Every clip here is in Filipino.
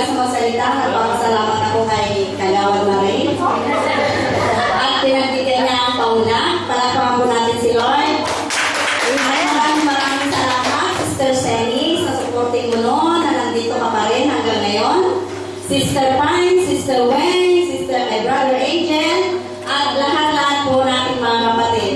sa magsalita. Nagpapasalamat ako kay Kagawad Marie. At pinagbigay niya ang pauna. Palakpakan po natin si Lord. Maraming salamat, Sister Senny, sa supporting mo noon na nandito ka pa rin hanggang ngayon. Sister Pine, Sister Wayne, Sister Brother Agent, at lahat-lahat po natin mga kapatid.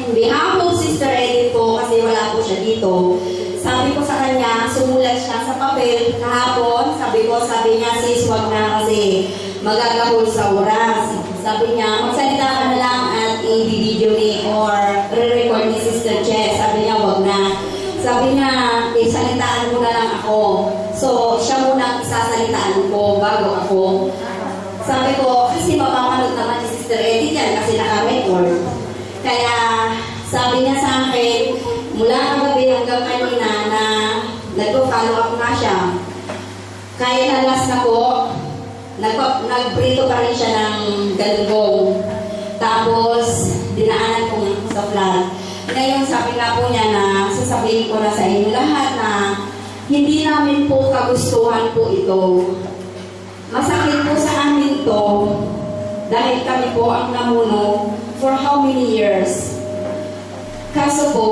In behalf of Sister Edith po, kasi wala po siya dito, sabi ko sa kanya, sumulat siya sa papel kahapon. Sabi niya, sis, wag na kasi magagahol sa oras. Sabi niya, magsalita ka na lang at i-video ni or re-record ni Sister Che. Sabi niya, wag na. Sabi niya, isalitaan mo na lang ako. So, siya muna ang isasalitaan ko bago ako. Sabi ko, kasi mapapanood naman ni Sister Edith yan kasi naka-record. Kaya, sabi niya sa akin, mula kagabi hanggang kanina na nag-follow up nga siya. Kaya nalas na po, nagprito pa rin siya ng galunggong. Tapos, dinaanan ko sa flat. Ngayon, sabi nga po niya na sasabihin ko na sa inyo lahat na hindi namin po kagustuhan po ito. Masakit po sa amin to dahil kami po ang namuno for how many years. Kaso po,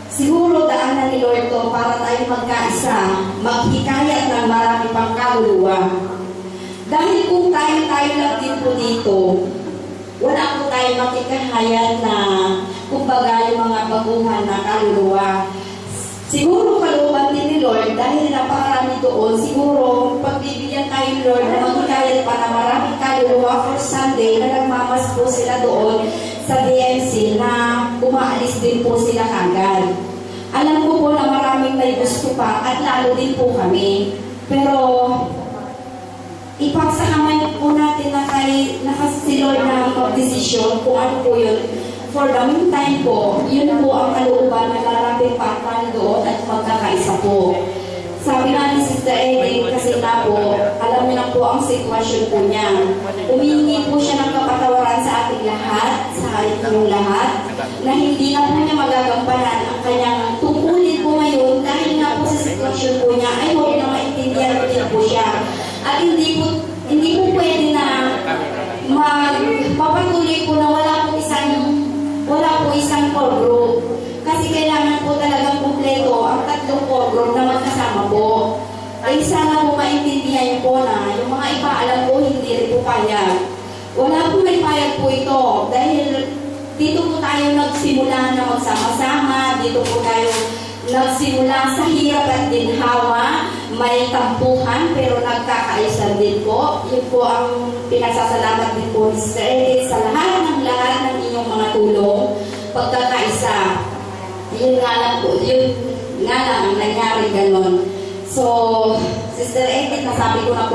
siguro daanan ni Lord to para tayo magkaisa, maghikayat ng marami pang kaluluwa. Dahil kung tayo lang din po dito, wala po tayo makikahayat na kumbaga yung mga baguhan na kaluluwa. Siguro kalooban din ni Lord dahil napakarami doon, siguro pagbibigyan tayo ni Lord na maghikayat pa na maraming kaluluwa for Sunday na nagmamas po sila doon sa DMC na umaalis din po sila kagad. Alam ko po na maraming may gusto pa at lalo din po kami. Pero ipagsakamay po natin na si Lord na mag-desisyon kung ano po yun. For the meantime po, yun po ang kalooban na larapin pa tayo doon at magkakaisa po. Sabi nga ni Sister Edith kasi na po, alam niyo na po ang sitwasyon po niya. Humingi po siya ng kapatawaran sa ating lahat, sa inyong lahat, na hindi na po niya magagampanan ang kanyang tungkulin po ngayon dahil nga po sa sitwasyon po niya ay huwag na maintindihan din po siya. At hindi po pwede na magpapatuloy po na wala po isang core group. Kasi kailangan po talagang kumpleto ang tatlong core group na magkasama po. Ay sana po maintindihan niyo po na yung mga iba alam po hindi rin po payag. Wala po may payag po ito dahil dito po tayo nagsimula na magsama-sama, dito po tayo nagsimula sa hirap at ginhawa, may tampuhan pero nagkakaayusan din po. Yun po ang pinasasalamat din po ni Sister Edith sa lahat ng inyong mga tulong, pagkakaisa. Yun nga lang ang nangyari ganon. So, Sister Edith, nasabi ko na po